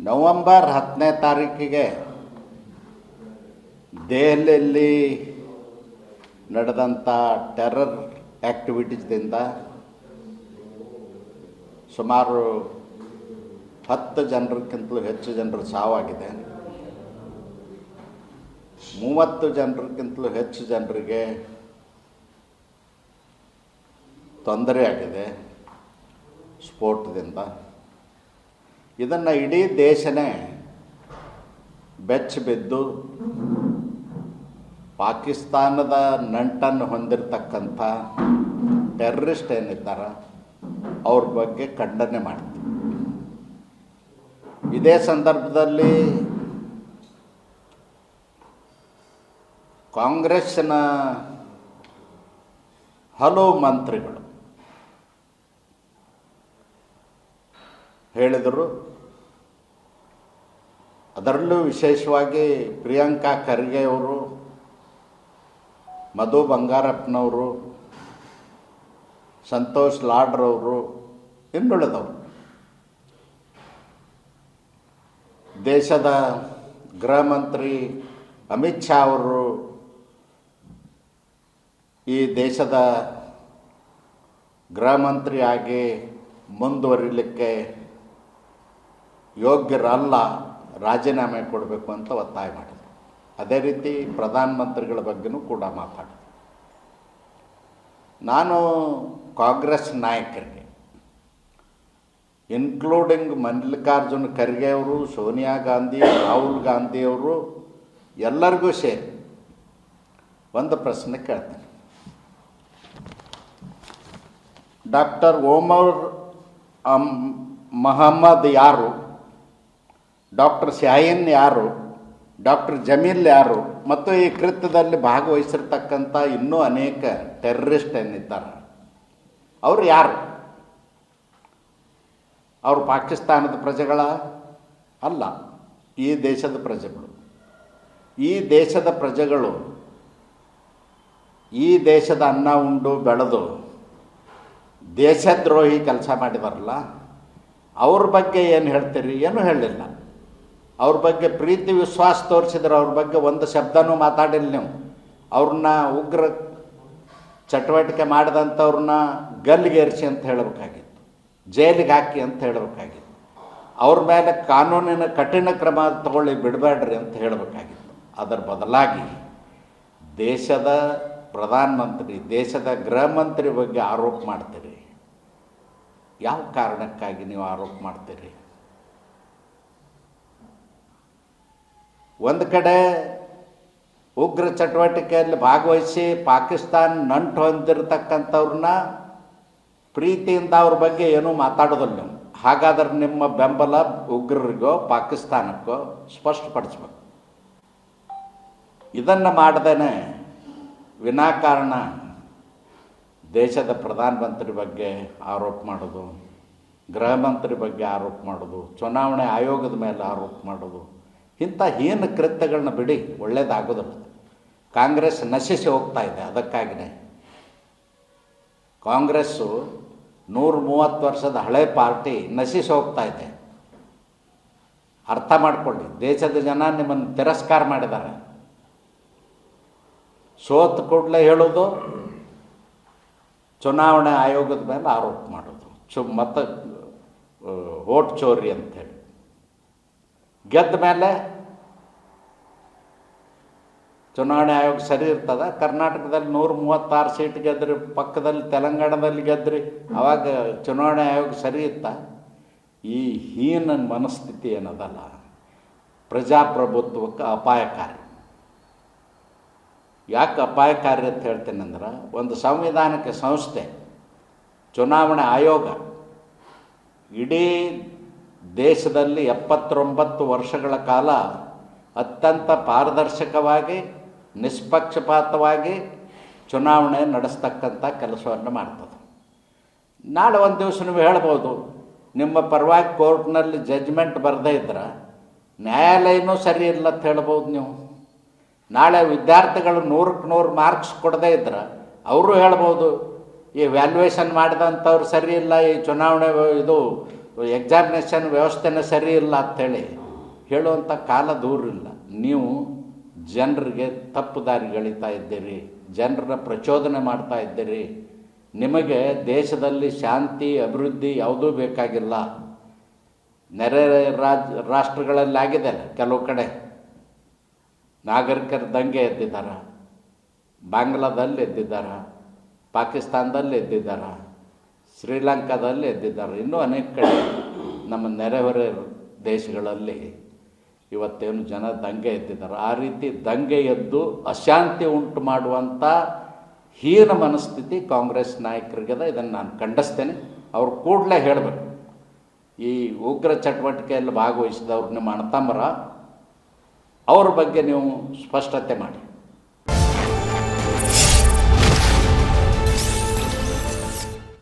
November 10ನೇ ತಾರೀಕಿಗೆ ದೆಹಲಿಯಲ್ಲಿ ನಡೆದಂಥ ಟೆರರ್ ಆ್ಯಕ್ಟಿವಿಟೀಸ್ದಿಂದ ಸುಮಾರು 10 ಜನರಿಗಿಂತಲೂ ಹೆಚ್ಚು ಜನರು ಸಾವಾಗಿದೆ. 30 ಜನರಿಗಿಂತಲೂ ಹೆಚ್ಚು ಜನರಿಗೆ ತೊಂದರೆ ಆಗಿದೆ ಸ್ಫೋಟದಿಂದ. ಇದನ್ನು ಇಡೀ ದೇಶನೇ ಬೆಚ್ಚಿಬಿದ್ದು ಪಾಕಿಸ್ತಾನದ ನಂಟನ್ನು ಹೊಂದಿರತಕ್ಕಂಥ ಟೆರ್ರಿಸ್ಟ್ ಏನಿದ್ದಾರೆ ಅವ್ರ ಬಗ್ಗೆ ಖಂಡನೆ ಮಾಡ್ತೀವಿ. ಇದೇ ಸಂದರ್ಭದಲ್ಲಿ ಕಾಂಗ್ರೆಸ್ಸಿನ ಹಲವು ಮಂತ್ರಿಗಳು ಹೇಳಿದರು. ಅದರಲ್ಲೂ ವಿಶೇಷವಾಗಿ ಪ್ರಿಯಾಂಕಾ ಖರ್ಗೆ ಅವರು, ಮಧು ಬಂಗಾರಪ್ಪನವರು, ಸಂತೋಷ್ ಲಾಡ್ರವರು, ಇನ್ನುಳಿದವರು ದೇಶದ ಗೃಹ ಮಂತ್ರಿ ಅಮಿತ್ ಶಾ ಅವರು ಈ ದೇಶದ ಗೃಹ ಮಂತ್ರಿಯಾಗಿ ಮುಂದುವರಿಲಿಕ್ಕೆ ಯೋಗ್ಯರಲ್ಲ, ರಾಜೀನಾಮೆ ಕೊಡಬೇಕು ಅಂತ ಒತ್ತಾಯ ಮಾಡಿದರು. ಅದೇ ರೀತಿ ಪ್ರಧಾನಮಂತ್ರಿಗಳ ಬಗ್ಗೆನೂ ಕೂಡ ಮಾತಾಡಿದರು. ನಾನು ಕಾಂಗ್ರೆಸ್ ನಾಯಕರಿಗೆ, ಇನ್ಕ್ಲೂಡಿಂಗ್ ಮಲ್ಲಿಕಾರ್ಜುನ್ ಖರ್ಗೆ ಅವರು, ಸೋನಿಯಾ ಗಾಂಧಿ, ರಾಹುಲ್ ಗಾಂಧಿಯವರು ಎಲ್ಲರಿಗೂ ಸೇರಿ ಒಂದು ಪ್ರಶ್ನೆ ಕೇಳ್ತೀನಿ. ಡಾಕ್ಟರ್ ಓಮರ್ ಮೊಹಮ್ಮದ್ ಯಾರು? ಡಾಕ್ಟರ್ ಶಾಹೀನ್ ಯಾರು? ಡಾಕ್ಟರ್ ಜಮೀಲ್ ಯಾರು? ಮತ್ತು ಈ ಕೃತ್ಯದಲ್ಲಿ ಭಾಗವಹಿಸಿರ್ತಕ್ಕಂಥ ಇನ್ನೂ ಅನೇಕ ಟೆರ್ರಿಸ್ಟ್ ಏನಿದ್ದಾರೆ ಅವರು ಯಾರು? ಅವರು ಪಾಕಿಸ್ತಾನದ ಪ್ರಜೆಗಳ ಅಲ್ಲ, ಈ ದೇಶದ ಪ್ರಜೆಗಳು. ಈ ದೇಶದ ಪ್ರಜೆಗಳು ಈ ದೇಶದ ಅನ್ನ ಉಂಡು ಬೆಳೆದು ದೇಶದ್ರೋಹಿ ಕೆಲಸ ಮಾಡಿದಾರಲ್ಲ, ಅವ್ರ ಬಗ್ಗೆ ಏನು ಹೇಳ್ತೀರಿ? ಏನೂ ಹೇಳಿಲ್ಲ. ಅವ್ರ ಬಗ್ಗೆ ಪ್ರೀತಿ ವಿಶ್ವಾಸ ತೋರಿಸಿದ್ರೆ ಅವ್ರ ಬಗ್ಗೆ ಒಂದು ಶಬ್ದನೂ ಮಾತಾಡಿಲ್ಲ ನೀವು. ಅವ್ರನ್ನ ಉಗ್ರ ಚಟುವಟಿಕೆ ಮಾಡಿದಂಥವ್ರನ್ನ ಗಲ್ಲಿಗೇರಿಸಿ ಅಂತ ಹೇಳಬೇಕಾಗಿತ್ತು, ಜೈಲಿಗೆ ಹಾಕಿ ಅಂತ ಹೇಳಬೇಕಾಗಿತ್ತು, ಅವ್ರ ಮೇಲೆ ಕಾನೂನಿನ ಕಠಿಣ ಕ್ರಮ ತಗೊಳ್ಳಿ, ಬಿಡಬೇಡ್ರಿ ಅಂತ ಹೇಳಬೇಕಾಗಿತ್ತು. ಅದರ ಬದಲಾಗಿ ದೇಶದ ಪ್ರಧಾನಮಂತ್ರಿ, ದೇಶದ ಗೃಹ ಮಂತ್ರಿ ಬಗ್ಗೆ ಆರೋಪ ಮಾಡ್ತೀರಿ. ಯಾವ ಕಾರಣಕ್ಕಾಗಿ ನೀವು ಆರೋಪ ಮಾಡ್ತೀರಿ? ಒಂದು ಕಡೆ ಉಗ್ರ ಚಟುವಟಿಕೆಯಲ್ಲಿ ಭಾಗವಹಿಸಿ ಪಾಕಿಸ್ತಾನ ನಂಟು ಹೊಂದಿರತಕ್ಕಂಥವ್ರನ್ನ ಪ್ರೀತಿಯಿಂದ ಅವ್ರ ಬಗ್ಗೆ ಏನೂ ಮಾತಾಡೋದಿಲ್ಲ ನೀವು. ಹಾಗಾದ್ರೆ ನಿಮ್ಮ ಬೆಂಬಲ ಉಗ್ರರಿಗೋ ಪಾಕಿಸ್ತಾನಕ್ಕೋ ಸ್ಪಷ್ಟಪಡಿಸ್ಬೇಕು. ಇದನ್ನು ಮಾಡ್ದೇನೆ ವಿನಾಕಾರಣ ದೇಶದ ಪ್ರಧಾನಮಂತ್ರಿ ಬಗ್ಗೆ ಆರೋಪ ಮಾಡೋದು, ಗೃಹ ಮಂತ್ರಿ ಬಗ್ಗೆ ಆರೋಪ ಮಾಡೋದು, ಚುನಾವಣೆ ಆಯೋಗದ ಮೇಲೆ ಆರೋಪ ಮಾಡೋದು, ಇಂಥ ಹೀನ ಕೃತ್ಯಗಳನ್ನ ಬಿಡಿ, ಒಳ್ಳೆಯದಾಗೋದಿಲ್ಲ. ಕಾಂಗ್ರೆಸ್ ನಶಿಸಿ ಹೋಗ್ತಾ ಇದೆ. ಅದಕ್ಕಾಗಿಯೇ ಕಾಂಗ್ರೆಸ್ಸು 130 ವರ್ಷದ ಹಳೆ ಪಾರ್ಟಿ ನಶಿಸಿ ಹೋಗ್ತಾ ಇದೆ. ಅರ್ಥ ಮಾಡಿಕೊಳ್ಳಿ. ದೇಶದ ಜನ ನಿಮ್ಮನ್ನು ತಿರಸ್ಕಾರ ಮಾಡಿದ್ದಾರೆ. ಸೋತು ಕೂಡಲೇ ಹೇಳೋದು, ಚುನಾವಣೆ ಆಯೋಗದ ಮೇಲೆ ಆರೋಪ ಮಾಡೋದು, ಮತ್ತು ವೋಟ್ ಚೋರಿ ಅಂಥೇಳಿ. ಗೆದ್ದ ಮೇಲೆ ಚುನಾವಣೆ ಆಯೋಗ ಸರಿ ಇರ್ತದ? ಕರ್ನಾಟಕದಲ್ಲಿ 136 ಸೀಟ್ ಗೆದ್ರಿ, ಪಕ್ಕದಲ್ಲಿ ತೆಲಂಗಾಣದಲ್ಲಿ ಗೆದ್ರಿ, ಆವಾಗ ಚುನಾವಣೆ ಆಯೋಗ ಸರಿ ಇತ್ತ? ಈ ಹೀನ ಮನಸ್ಥಿತಿ ಏನದಲ್ಲ ಪ್ರಜಾಪ್ರಭುತ್ವಕ್ಕೆ ಅಪಾಯಕಾರಿ. ಯಾಕೆ ಅಪಾಯಕಾರಿ ಅಂತ ಹೇಳ್ತೇನೆ ಅಂದ್ರೆ, ಒಂದು ಸಂವಿಧಾನಿಕ ಸಂಸ್ಥೆ ಚುನಾವಣೆ ಆಯೋಗ ಇಡೀ ದೇಶದಲ್ಲಿ 79 ವರ್ಷಗಳ ಕಾಲ ಅತ್ಯಂತ ಪಾರದರ್ಶಕವಾಗಿ, ನಿಷ್ಪಕ್ಷಪಾತವಾಗಿ ಚುನಾವಣೆ ನಡೆಸ್ತಕ್ಕಂಥ ಕೆಲಸವನ್ನು ಮಾಡ್ತದೆ. ನಾಳೆ ಒಂದು ದಿವಸ ನೀವು ಹೇಳ್ಬೋದು, ನಿಮ್ಮ ಪರವಾಗಿ ಕೋರ್ಟ್ನಲ್ಲಿ ಜಡ್ಜ್ಮೆಂಟ್ ಬರದೇ ಇದ್ರೆ ನ್ಯಾಯಾಲಯನೂ ಸರಿ ಇಲ್ಲ ಅಂತ ಹೇಳ್ಬೋದು ನೀವು. ನಾಳೆ ವಿದ್ಯಾರ್ಥಿಗಳು 100ಕ್ಕೆ 100 ಮಾರ್ಕ್ಸ್ ಕೊಡದೇ ಇದ್ರೆ ಅವರು ಹೇಳ್ಬೋದು, ಈ ವ್ಯಾಲ್ಯೂಯೇಷನ್ ಮಾಡಿದಂಥವ್ರು ಸರಿ ಇಲ್ಲ, ಈ ಚುನಾವಣೆ ಇದು ಎಕ್ಸಾಮಿನೇಷನ್ ವ್ಯವಸ್ಥೆನೇ ಸರಿ ಇಲ್ಲ ಅಂಥೇಳಿ ಹೇಳುವಂಥ ಕಾಲ ದೂರ ಇಲ್ಲ. ನೀವು ಜನರಿಗೆ ತಪ್ಪು ದಾರಿಗಳಿತಾ ಇದ್ದೀರಿ, ಜನರನ್ನ ಪ್ರಚೋದನೆ ಮಾಡ್ತಾ ಇದ್ದೀರಿ. ನಿಮಗೆ ದೇಶದಲ್ಲಿ ಶಾಂತಿ ಅಭಿವೃದ್ಧಿ ಯಾವುದೂ ಬೇಕಾಗಿಲ್ಲ. ನೆರೆ ರಾಷ್ಟ್ರಗಳಲ್ಲಿ ಆಗಿದೆ ಕೆಲವು ಕಡೆ ನಾಗರಿಕರ ದಂಗೆ ಎದ್ದಿದ್ದಾರೆ, ಬಾಂಗ್ಲಾದಲ್ಲಿ ಎದ್ದಿದ್ದಾರೆ, ಪಾಕಿಸ್ತಾನದಲ್ಲಿ ಎದ್ದಿದ್ದಾರೆ, ಶ್ರೀಲಂಕಾದಲ್ಲಿ ಎದ್ದಿದ್ದಾರೆ, ಇನ್ನೂ ಅನೇಕ ಕಡೆ ನಮ್ಮ ನೆರೆಹೊರೆ ದೇಶಗಳಲ್ಲಿ ಇವತ್ತೇನು ಜನ ದಂಗೆ ಎದ್ದಿದ್ದಾರೆ. ಆ ರೀತಿ ದಂಗೆ ಎದ್ದು ಅಶಾಂತಿ ಉಂಟು ಮಾಡುವಂಥ ಹೀನ ಮನಸ್ಥಿತಿ ಕಾಂಗ್ರೆಸ್ ನಾಯಕರಿಗಿದೆ. ಇದನ್ನು ನಾನು ಖಂಡಿಸ್ತೇನೆ. ಅವ್ರು ಕೂಡಲೇ ಹೇಳಬೇಕು, ಈ ಉಗ್ರ ಚಟುವಟಿಕೆಯಲ್ಲಿ ಭಾಗವಹಿಸಿದವ್ರು ನಿಮ್ಮ ಅಣ್ಣತಮ್ಮರ, ಅವ್ರ ಬಗ್ಗೆ ನೀವು ಸ್ಪಷ್ಟತೆ ಮಾಡಿ.